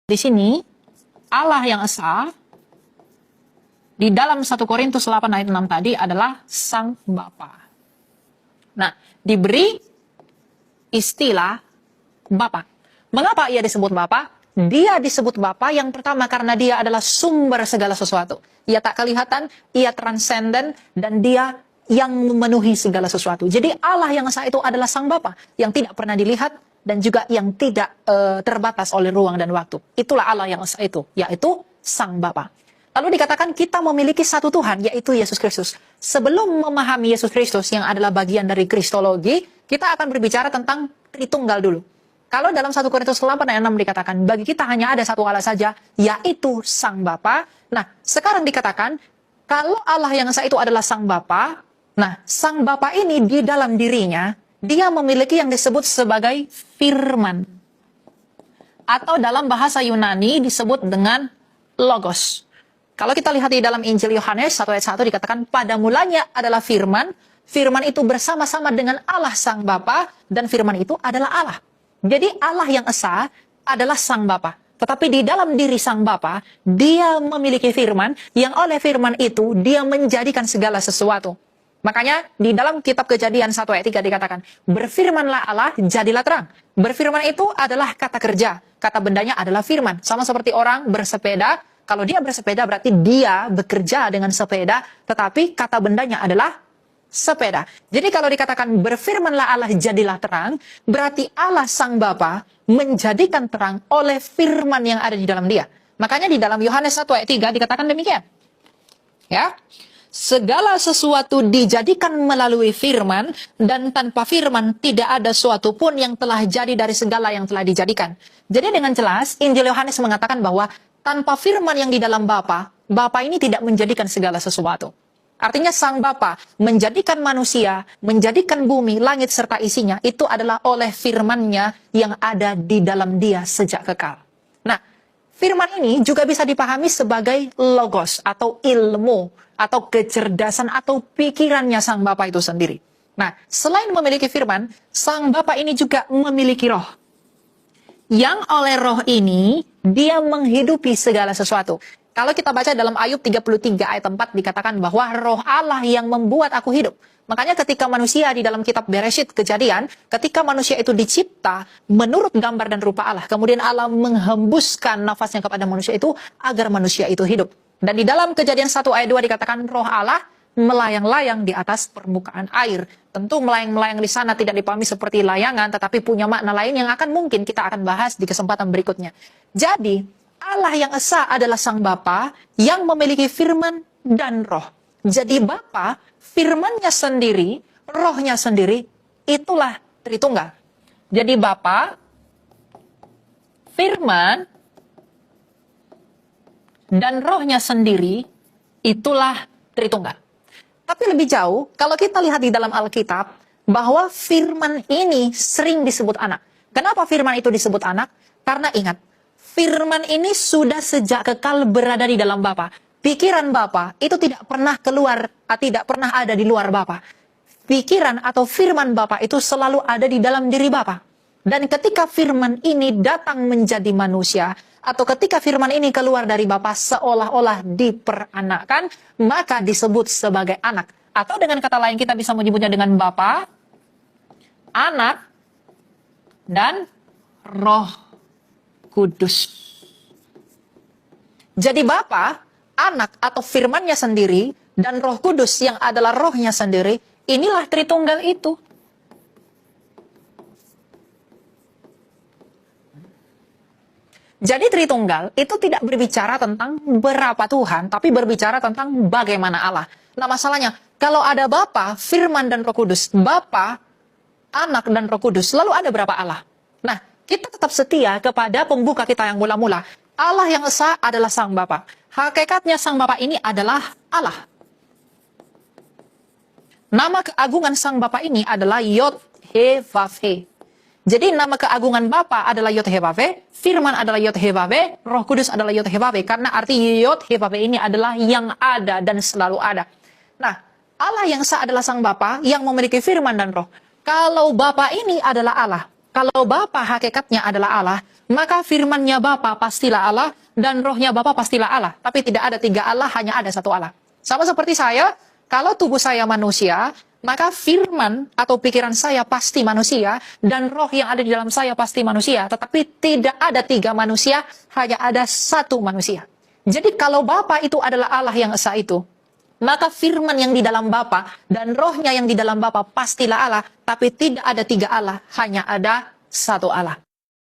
Di sini Allah yang esa di dalam 1 Korintus 8 ayat 6 tadi adalah Sang Bapa. Nah, diberi istilah Bapa. Mengapa ia disebut Bapa? Dia disebut Bapa yang pertama karena dia adalah sumber segala sesuatu. Ia tak kelihatan, ia transenden, dan dia yang memenuhi segala sesuatu. Jadi Allah yang esa itu adalah Sang Bapa yang tidak pernah dilihat dan juga yang tidak terbatas oleh ruang dan waktu. Itulah Allah yang esa itu, yaitu Sang Bapa. Lalu dikatakan kita memiliki satu Tuhan, yaitu Yesus Kristus. Sebelum memahami Yesus Kristus yang adalah bagian dari Kristologi, kita akan berbicara tentang Tritunggal dulu. Kalau dalam 1 Korintus 8 ayat 6 dikatakan, bagi kita hanya ada satu Allah saja, yaitu Sang Bapa. Nah, sekarang dikatakan, kalau Allah yang esa itu adalah Sang Bapa, nah, Sang Bapa ini di dalam dirinya, dia memiliki yang disebut sebagai firman. Atau dalam bahasa Yunani disebut dengan logos. Kalau kita lihat di dalam Injil Yohanes 1 ayat 1 dikatakan, pada mulanya adalah firman, firman itu bersama-sama dengan Allah Sang Bapa, dan firman itu adalah Allah. Jadi Allah yang esa adalah Sang Bapa. Tetapi di dalam diri Sang Bapa, dia memiliki firman, yang oleh firman itu dia menjadikan segala sesuatu. Makanya di dalam kitab Kejadian 1 ayat 3 dikatakan, berfirmanlah Allah, jadilah terang. Berfirman itu adalah kata kerja, kata bendanya adalah firman. Sama seperti orang bersepeda, kalau dia bersepeda berarti dia bekerja dengan sepeda, tetapi kata bendanya adalah sepeda. Jadi kalau dikatakan berfirmanlah Allah, jadilah terang, berarti Allah Sang Bapa menjadikan terang oleh firman yang ada di dalam dia. Makanya di dalam Yohanes 1 ayat 3 dikatakan demikian. Ya. Segala sesuatu dijadikan melalui firman, dan tanpa firman tidak ada suatu pun yang telah jadi dari segala yang telah dijadikan. Jadi dengan jelas, Injil Yohanes mengatakan bahwa tanpa firman yang di dalam Bapa, Bapa ini tidak menjadikan segala sesuatu. Artinya Sang Bapa menjadikan manusia, menjadikan bumi, langit serta isinya, itu adalah oleh firman-Nya yang ada di dalam dia sejak kekal. Nah, firman ini juga bisa dipahami sebagai logos atau ilmu atau kecerdasan atau pikirannya Sang Bapa itu sendiri. Nah, selain memiliki firman, Sang Bapa ini juga memiliki roh. Yang oleh roh ini, dia menghidupi segala sesuatu. Kalau kita baca dalam Ayub 33 ayat 4 dikatakan bahwa roh Allah yang membuat aku hidup. Makanya ketika manusia di dalam kitab Bereshit Kejadian, ketika manusia itu dicipta menurut gambar dan rupa Allah, kemudian Allah menghembuskan nafasnya kepada manusia itu agar manusia itu hidup. Dan di dalam Kejadian 1 ayat 2 dikatakan roh Allah melayang-layang di atas permukaan air. Tentu melayang-melayang di sana tidak dipahami seperti layangan, tetapi punya makna lain yang akan mungkin kita akan bahas di kesempatan berikutnya. Jadi, Allah yang esa adalah Sang Bapa yang memiliki firman dan roh. Jadi Bapa, firman-Nya sendiri, roh-Nya sendiri, itulah Tritunggal. Jadi Bapa, firman, dan roh-Nya sendiri, itulah Tritunggal. Tapi lebih jauh, kalau kita lihat di dalam Alkitab, bahwa firman ini sering disebut anak. Kenapa firman itu disebut anak? Karena ingat, firman ini sudah sejak kekal berada di dalam Bapa. Pikiran Bapa itu tidak pernah keluar, tidak pernah ada di luar Bapa. Pikiran atau firman Bapa itu selalu ada di dalam diri Bapa. Dan ketika firman ini datang menjadi manusia, atau ketika firman ini keluar dari Bapa seolah-olah diperanakkan, maka disebut sebagai anak. Atau dengan kata lain kita bisa menyebutnya dengan Bapa, Anak, dan Roh Kudus. Jadi Bapa, Anak atau firman-Nya sendiri, dan Roh Kudus yang adalah roh-Nya sendiri, inilah Tritunggal itu. Jadi Tritunggal itu tidak berbicara tentang berapa Tuhan, tapi berbicara tentang bagaimana Allah. Nah masalahnya, kalau ada Bapa, firman dan Roh Kudus, Bapa, Anak dan Roh Kudus, lalu ada berapa Allah? Nah, kita tetap setia kepada pembuka kita yang mula-mula. Allah yang esa adalah Sang Bapa. Hakikatnya Sang Bapa ini adalah Allah. Nama keagungan Sang Bapa ini adalah Yod-He-Vav-He. Jadi nama keagungan Bapa adalah Yod-He-Vav-He, firman adalah Yod-He-Vav-He, Roh Kudus adalah Yod-He-Vav-He. Karena arti Yod-He-Vav-He ini adalah yang ada dan selalu ada. Nah, Allah yang esa adalah Sang Bapa yang memiliki firman dan roh. Kalau Bapa ini adalah Allah, kalau Bapa hakikatnya adalah Allah, maka firman-Nya Bapa pastilah Allah, dan rohnya Bapa pastilah Allah. Tapi tidak ada tiga Allah, hanya ada satu Allah. Sama seperti saya, kalau tubuh saya manusia, maka firman atau pikiran saya pasti manusia, dan roh yang ada di dalam saya pasti manusia. Tetapi tidak ada tiga manusia, hanya ada satu manusia. Jadi kalau Bapa itu adalah Allah yang esa itu, maka firman yang di dalam Bapa dan rohnya yang di dalam Bapa pastilah Allah, tapi tidak ada tiga Allah, hanya ada satu Allah.